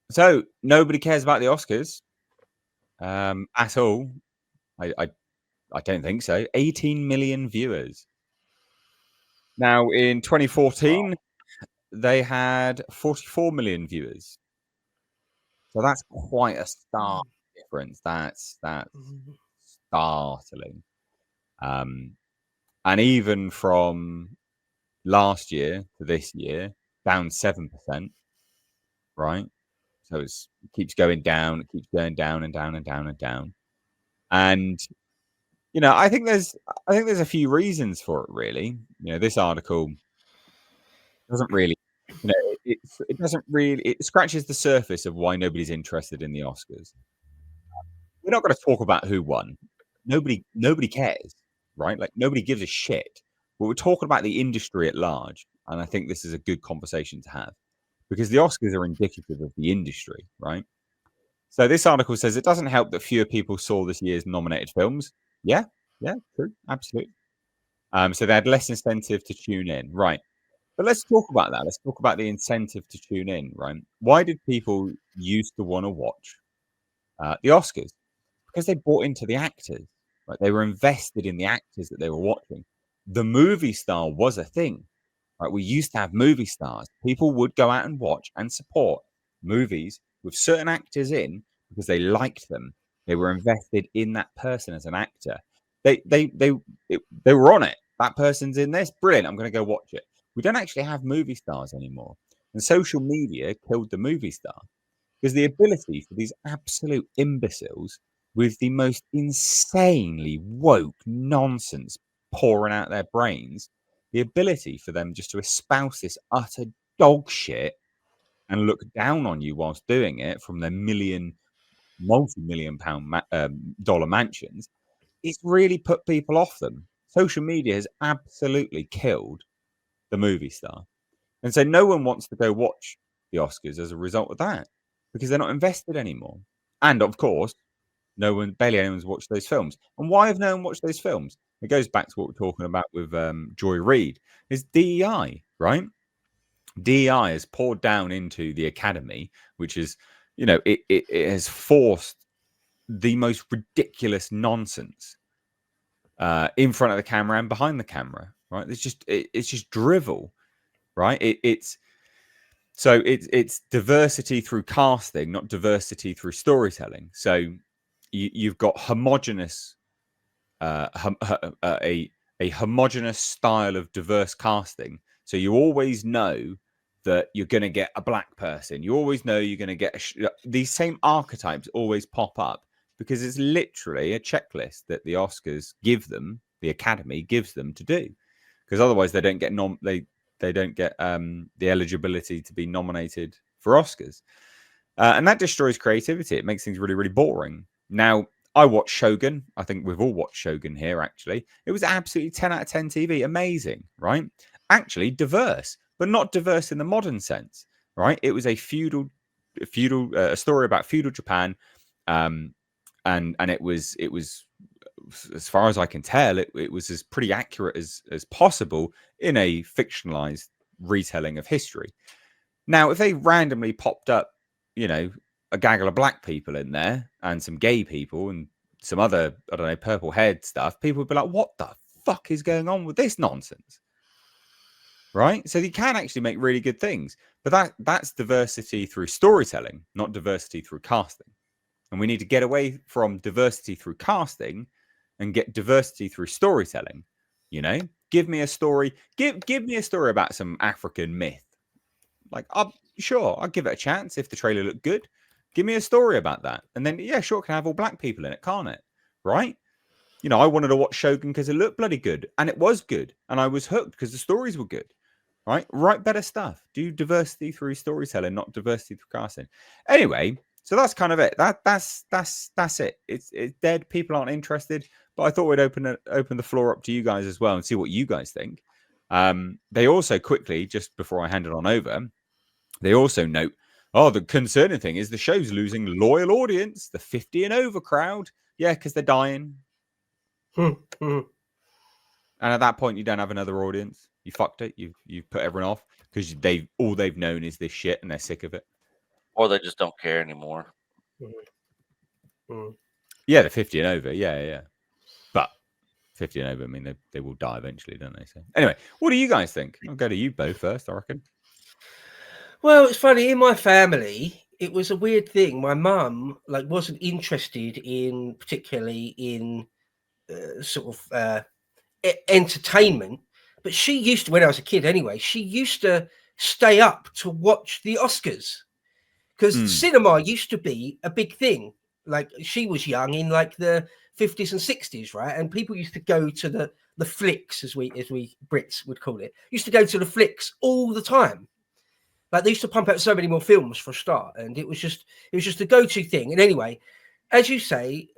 So nobody cares about the Oscars at all. I don't think so. 18 million viewers. Now in Wow. 2014, they had 44 million viewers. So that's quite a stark difference. That's Mhm. startling. And even from last year to this year, down 7%, right? So it keeps going down, it keeps going down and down and down and down. And I think there's a few reasons for it really. This article doesn't really it doesn't really it scratches the surface of why nobody's interested in the Oscars. We're not going to talk about who won. Nobody cares, right? Like nobody gives a shit. But we're talking about the industry at large, and I think this is a good conversation to have because the Oscars are indicative of the industry, right? So this article says it doesn't help that fewer people saw this year's nominated films. Yeah, yeah, true, absolutely. So they had less incentive to tune in, right? But let's talk about that. Let's talk about the incentive to tune in, right? Why did people used to want to watch the Oscars? Because they bought into the actors, right? They were invested in the actors that they were watching. The movie star was a thing, right? We used to have movie stars. People would go out and watch and support movies with certain actors in because they liked them. They were invested in that person as an actor. They were on it. That person's in this. Brilliant. I'm going to go watch it. We don't actually have movie stars anymore. And social media killed the movie star because the ability for these absolute imbeciles with the most insanely woke nonsense pouring out their brains, the ability for them just to espouse this utter dog shit and look down on you whilst doing it from their multi-million pound dollar mansions, it's really put people off them. Social media has absolutely killed the movie star. And so no one wants to go watch the Oscars as a result of that because they're not invested anymore. And of course, barely anyone's watched those films. And why have no one watched those films? It goes back to what we're talking about with Joy Reid. Is DEI, right? DEI has poured down into the academy, which is, it has forced the most ridiculous nonsense in front of the camera and behind the camera, right? It's just drivel, right? It's diversity through casting, not diversity through storytelling. So you've got a homogenous style of diverse casting. So you always know that you're going to get a black person. You always know you're going to get these same archetypes always pop up because it's literally a checklist that the Oscars give them, the Academy gives them to do. Because otherwise they don't get they don't get the eligibility to be nominated for Oscars. And that destroys creativity. It makes things really, really boring. Now, I watched Shogun. I think we've all watched Shogun here, actually. It was absolutely 10 out of 10 TV. Amazing, right? Actually, diverse, but not diverse in the modern sense, right? It was a a story about feudal Japan. And it was, as far as I can tell, it was as pretty accurate as possible in a fictionalized retelling of history. Now, if they randomly popped up, a gaggle of black people in there and some gay people and some other, I don't know, purple haired stuff, people would be like, what the fuck is going on with this nonsense? Right? So you can actually make really good things. But that's diversity through storytelling, not diversity through casting. And we need to get away from diversity through casting and get diversity through storytelling. Give me a story. Give me a story about some African myth. Like, I'll give it a chance if the trailer looked good. Give me a story about that, and then yeah, sure, it can have all black people in it, can't it? Right? I wanted to watch Shogun because it looked bloody good, and it was good, and I was hooked because the stories were good. Right? Write better stuff. Do diversity through storytelling, not diversity through casting. Anyway, so that's kind of it. That's it. It's dead. People aren't interested. But I thought we'd open the floor up to you guys as well and see what you guys think. They also quickly, just before I hand it on over, they also note, the concerning thing is the show's losing loyal audience, the 50 and over crowd. Yeah, because they're dying. And at that point, you don't have another audience. You fucked it. You've put everyone off because they've known is this shit and they're sick of it. Or they just don't care anymore. Yeah, they're 50 and over. Yeah. But 50 and over, I mean, they will die eventually, don't they? So anyway, what do you guys think? I'll go to you, Bo, first, I reckon. Well, it's funny, in my family, it was a weird thing. My mum wasn't interested in particularly in sort of entertainment, but she used to, when I was a kid anyway, she used to stay up to watch the Oscars because cinema used to be a big thing. Like, she was young in like the 50s and 60s, right? And people used to go to the flicks, as we Brits would call it. Used to go to the flicks all the time. Like, they used to pump out so many more films for a start, and it was just a go-to thing. And anyway, as you say,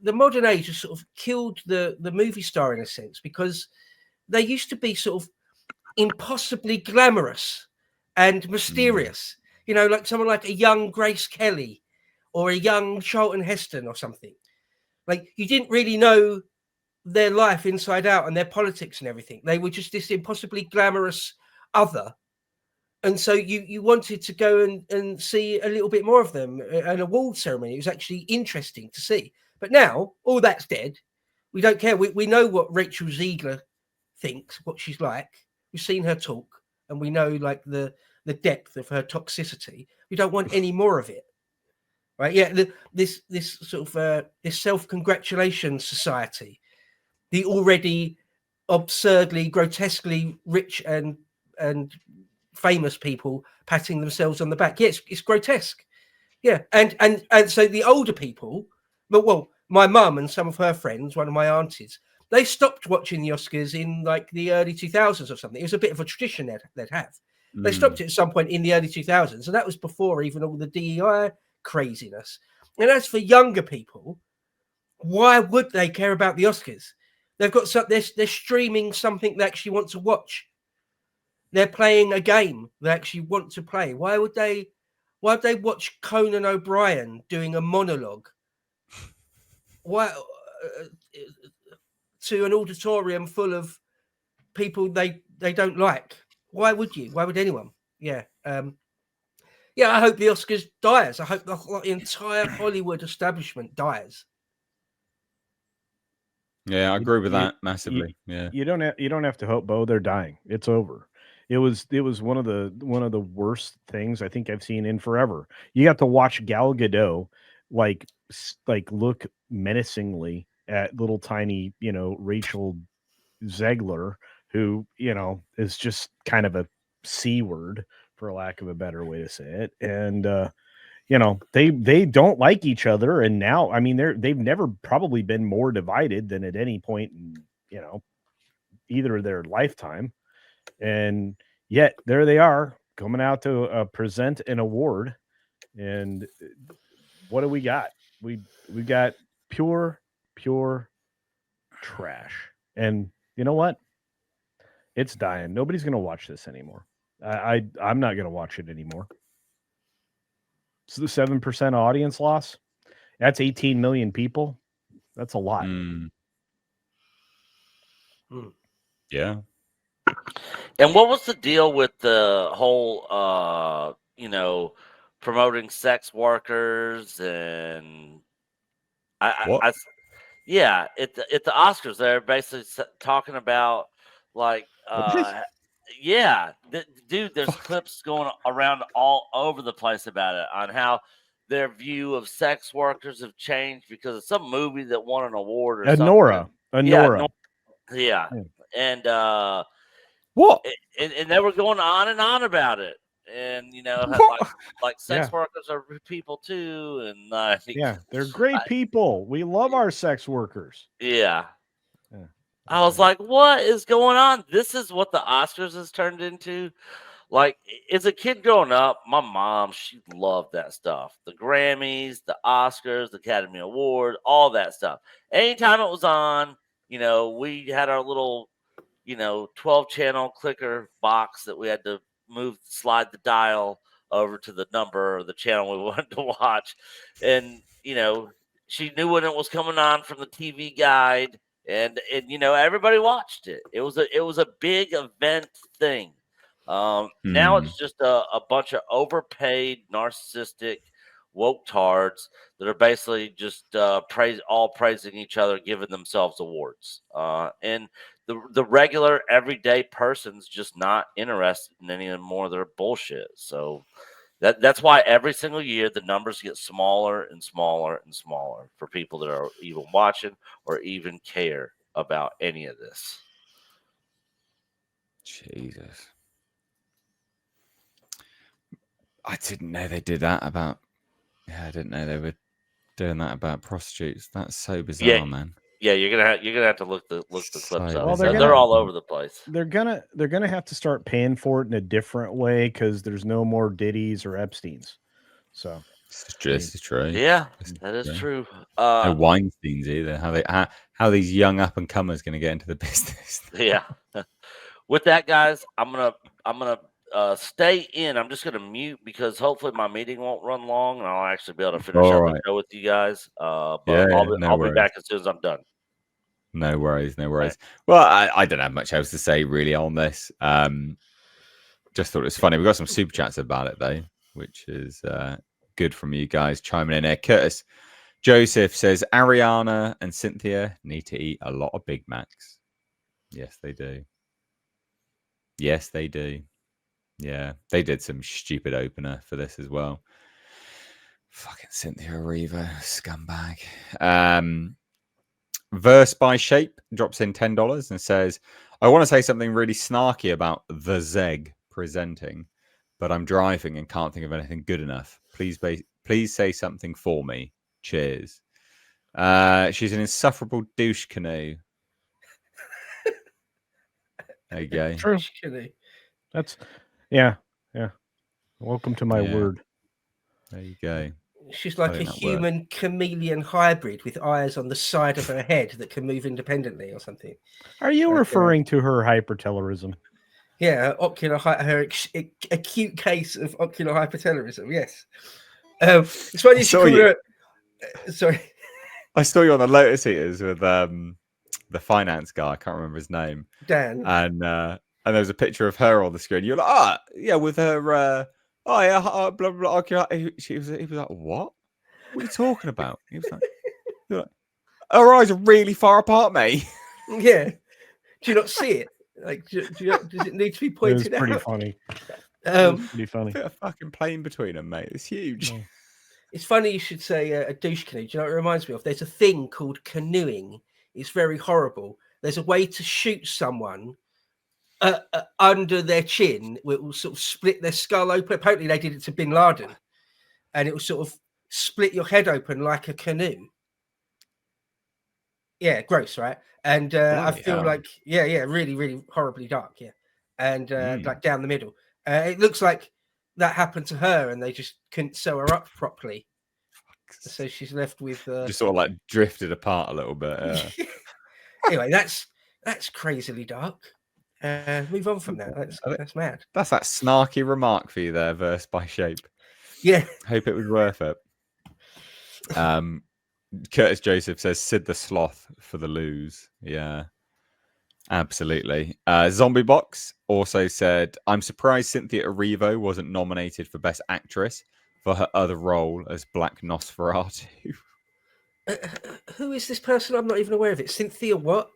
the modern age has sort of killed the movie star in a sense, because they used to be sort of impossibly glamorous and mysterious. You know, like someone like a young Grace Kelly or a young Charlton Heston or something. Like, you didn't really know their life inside out and their politics and everything. They were just this impossibly glamorous other. And so you wanted to go and see a little bit more of them. An award ceremony, it was actually interesting to see. But now all that's dead. We don't care. We know what Rachel Ziegler thinks, what she's like. We've seen her talk, and we know like the depth of her toxicity. We don't want any more of it, right? Yeah, this sort of this self-congratulation society, the already absurdly, grotesquely rich and famous people patting themselves on the back. Yeah, it's grotesque. Yeah, and so the older people, well, my mum and some of her friends, one of my aunties, they stopped watching the Oscars in like the early 2000s or something. It was a bit of a tradition they'd have. They stopped it at some point in the early 2000s, and that was before even all the DEI craziness. And as for younger people, why would they care about the Oscars? They've got they're streaming something they actually want to watch. They're playing a game they actually want to play. Why would they watch Conan O'Brien doing a monologue? Why to an auditorium full of people they don't like? Why would you? Why would anyone? Yeah. Yeah, I hope the Oscars dies. I hope the entire Hollywood establishment dies. Yeah, I agree with that massively. Yeah. You don't have to hope, Bo. They're dying. It's over. It was one of the worst things I think I've seen in forever. You got to watch Gal Gadot like look menacingly at little tiny, Rachel Zegler, who, is just kind of a C word, for lack of a better way to say it. And they don't like each other, and now, I mean, they've never probably been more divided than at any point in, either of their lifetime. And yet there they are coming out to present an award. And what do we got? We got pure trash. And you know what? It's dying. Nobody's going to watch this anymore. I'm not going to watch it anymore. So the 7% audience loss, that's 18 million people. That's a lot. Yeah. And what was the deal with the whole, promoting sex workers and yeah, at the Oscars, they're basically talking about like, yeah, dude, there's clips going around all over the place about it, on how their view of sex workers have changed because of some movie that won an award or something. Anora. Yeah. And what? And they were going on and on about it. And like sex workers are people too, and yeah, they're great people. We love our sex workers. Yeah. I was like, what is going on? This is what the Oscars has turned into. Like, as a kid growing up, my mom, she loved that stuff. The Grammys, the Oscars, the Academy Award, all that stuff. Anytime it was on, we had our little 12 channel clicker box that we had to slide the dial over to the number or the channel we wanted to watch. And, she knew when it was coming on from the TV guide, and everybody watched it. It was a big event thing. Now it's just a bunch of overpaid, narcissistic, woke tards that are basically just praising each other, giving themselves awards. And the regular, everyday person's just not interested in any more of their bullshit. So that's why every single year the numbers get smaller and smaller and smaller for people that are even watching or even care about any of this. Jesus. I didn't know they did that about. Yeah, I didn't know they were doing that about prostitutes. That's so bizarre, man. Yeah, you're gonna have to look the clips up. Well, They're all over the place. They're gonna have to start paying for it in a different way because there's no more Diddy's or Epstein's. So this is true. Yeah, that is true. No Weinsteins either. How these young up and comers going to get into the business? Yeah. With that, guys, I'm gonna stay in. I'm just gonna mute because hopefully my meeting won't run long and I'll actually be able to finish up the show with you guys. But I'll be back as soon as I'm done. No worries. Right. Well, I don't have much else to say really on this. Just thought it was funny. We got some super chats about it though, which is good from you guys chiming in here. Curtis Joseph says Ariana and Cynthia need to eat a lot of Big Macs. Yes, they do. Yeah, they did some stupid opener for this as well. Fucking Cynthia Erivo, scumbag. Verse by Shape drops in $10 and says, I want to say something really snarky about the Zeg presenting, but I'm driving and can't think of anything good enough. Please say something for me. Cheers. She's an insufferable douche canoe. There you go. True. That's yeah. Welcome to my word. There you go. She's like a human chameleon hybrid with eyes on the side of her head that can move independently or something. Are you referring to her hypertelorism? Yeah, her acute case of ocular hypertelorism. Yes. It's funny. Sorry. I saw you on the Lotus Eaters with the finance guy. I can't remember his name. Dan. And there was a picture of her on the screen. You're like, with her. Blah blah blah. He was like, what? What are you talking about? He was like, her eyes are really far apart, mate. Yeah. Do you not see it? Like, does it need to be pointed out? Pretty funny. Pretty funny. A fucking plane between them, mate. It's huge. Yeah. It's funny you should say a douche canoe. Do you know what it reminds me of? There's a thing called canoeing. It's very horrible. There's a way to shoot someone under their chin. It will sort of split their skull open. Apparently they did it to Bin Laden. And it will sort of split your head open like a canoe. Yeah, gross, right? And I feel like, really, really horribly dark, and like down the middle. It looks like that happened to her, and they just couldn't sew her up properly, so she's left with just sort of like drifted apart a little bit. Anyway, that's crazily dark. Move on from that. That's mad. That's that snarky remark for you there, Verse by Shape. Yeah, hope it was worth it. Curtis Joseph says Sid the Sloth for the lose. Yeah, absolutely. Zombie Box also said, I'm surprised Cynthia Erivo wasn't nominated for Best Actress for her other role as Black Nosferatu. Who is this person? I'm not even aware of it. Cynthia what?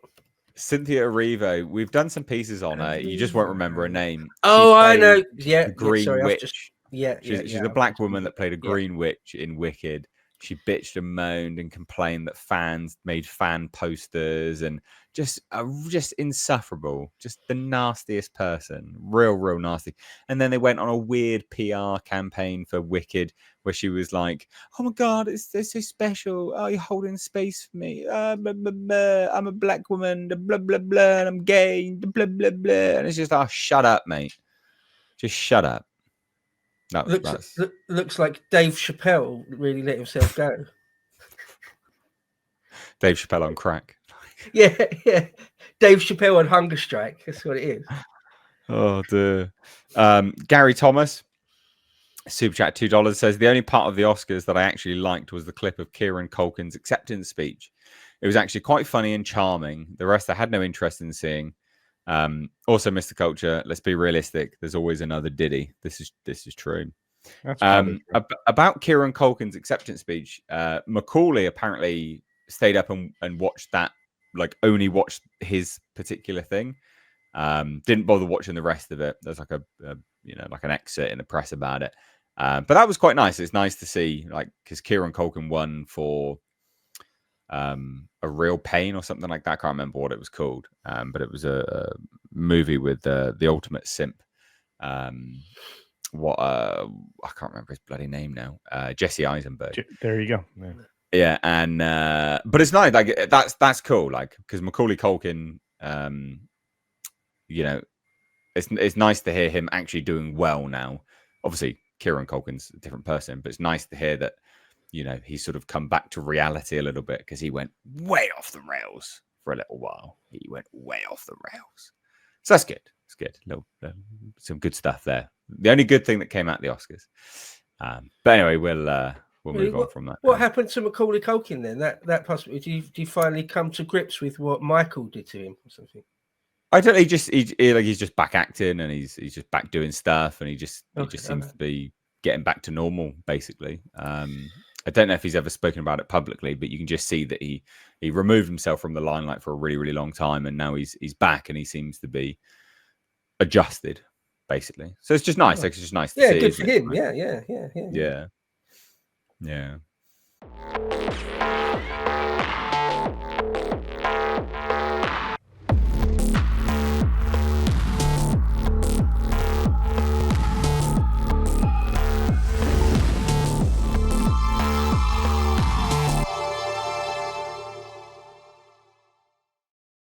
Cynthia Erivo. We've done some pieces on her. You just won't remember her name. Oh, I know. Yeah. Green Witch. She's a black woman that played a green witch in Wicked. She bitched and moaned and complained that fans made fan posters and just insufferable, just the nastiest person, real nasty. And then they went on a weird PR campaign for Wicked where she was like, "Oh my God, it's so special. Oh, you're holding space for me. I'm a black woman, blah blah blah, and I'm gay, blah blah blah." And it's just, oh, shut up, mate. Just shut up. Looks like Dave Chappelle really let himself go. Dave Chappelle on crack. Yeah. Dave Chappelle on hunger strike. That's what it is. Oh dear. Gary Thomas, super chat $2 says the only part of the Oscars that I actually liked was the clip of Kieran Culkin's acceptance speech. It was actually quite funny and charming. The rest I had no interest in seeing. Also, Mr. Culture, let's be realistic. There's always another Diddy. This is true. That's probably true. About Kieran Culkin's acceptance speech, Macaulay apparently stayed up and watched that, like only watched his particular thing. Didn't bother watching the rest of it. There's like a like an excerpt in the press about it. But that was quite nice. It's nice to see, like, because Kieran Culkin won for A Real Pain or something like that. I can't remember what it was called. But it was a movie with the ultimate simp. I can't remember his bloody name now. Jesse Eisenberg. There you go. Yeah, and but it's nice. Like that's cool. Like, because Macaulay Culkin, it's nice to hear him actually doing well now. Obviously, Kieran Culkin's a different person, but it's nice to hear that, he's sort of come back to reality a little bit, because he went way off the rails for a little while. He went way off the rails. So that's good. It's good. Some good stuff there. The only good thing that came out of the Oscars. But anyway, we'll move on from that. What happened to Macaulay Culkin then? That possibly, do you finally come to grips with what Michael did to him or something? I don't. He's just back acting, and he's just back doing stuff, and he just seems to be getting back to normal, basically. I don't know if he's ever spoken about it publicly, but you can just see that he removed himself from the limelight for a really, really long time, and now he's back, and he seems to be adjusted, basically. So it's just nice. Like, it's just nice to see. Yeah, good for him. Yeah. Yeah.